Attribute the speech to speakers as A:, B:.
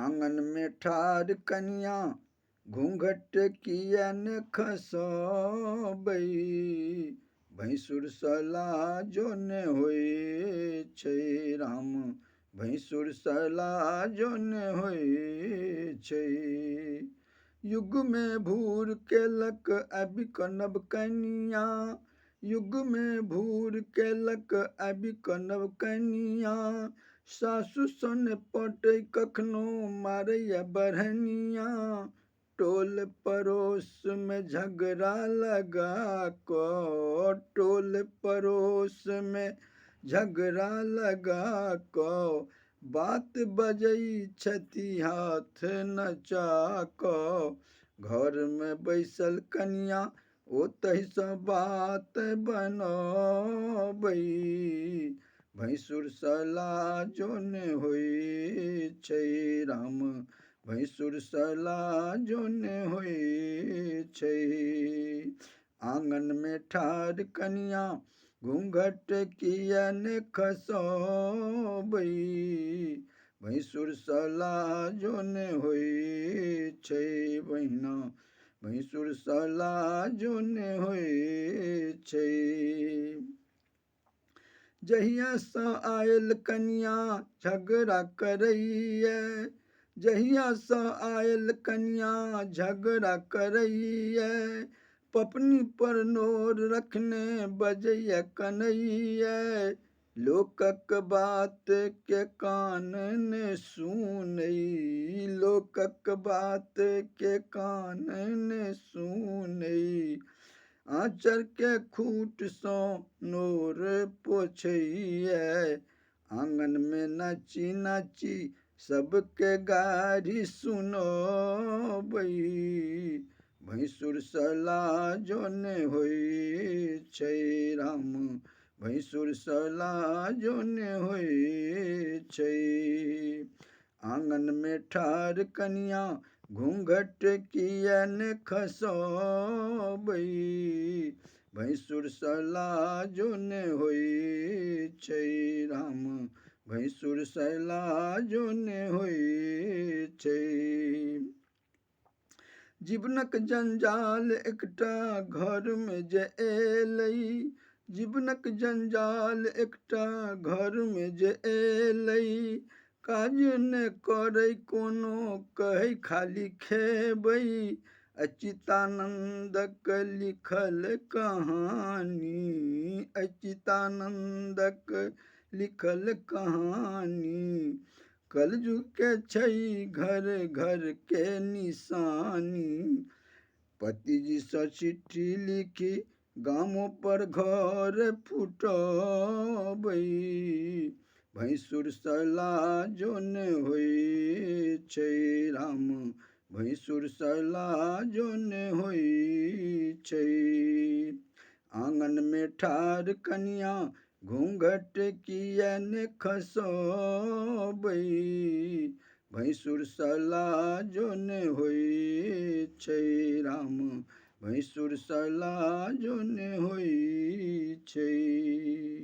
A: आंगन में ठार कनिया घूंघट कियन खसबै। भैंसुर सला जो ने होए छै राम, भैंसुर सला जो ने होए छै। युग में भूर केलक अबि कनब कनिया, युग में भूर केलक अबि कनब कनिया। सासु सन पटै कखनो मारैया बढ़निया, टोल पड़ोस में झगड़ा लगा को, टोल पड़ोस में झगड़ा लगा को। बात बजै छथि हाथ नचा को, घर में बैसल कनिया ओतहि सँ बात बनबै। भैंसुर सला जो ने होए छै राम, भैंसुर सला जो ने होए छै। आंगन में ठार कनिया घूंघट कियन खसबै। भैंसुर सला जो ने होए छै बहिना, भैंसुर सला जो ने होए छै। जहिया सँ आयल कनिया झगड़ा करैया, जहिया सँ आयल कनिया झगड़ा करैया। पपनी पर नोर रखने बजैया कन्हैया, लोकक बात के कान ने सुनै, लोकक बात के कान ने सुनै। आँचर के खूट सँ नोर पोछैया, आंगन में नाची नाची सबके गारी सुनबै। भैंसुर सला जो ने होए छै राम, भैंसुर सला जो ने होए छै। आंगन में ठार कनिया घूंघट कियन खसबै। भैंसुर सला जो ने होए छै राम, भैंसुर सला जो ने होए छै। जीवनक जंजाल एकटा घर में जे एलै, जीवनक जंजाल एकटा घर में जे एलै। काज ने करै कोनो कहै खाली खेबै, अच्युतानंदक लिखल कहानी, अच्युतानंदक लिखल कहानी। कलजुग के छै घर घर के निशानी, पति जी सँ चिट्ठी लिखी गामों पर घर फुटबै। भैंसुर सला जो ने होए छै राम, भैंसुर सला जो ने होए छै। आंगन में ठार कनिया घूंघट कियन खसबै। भैंसुर सला जो ने होए छै राम, भैंसुर सला जो ने होए छै।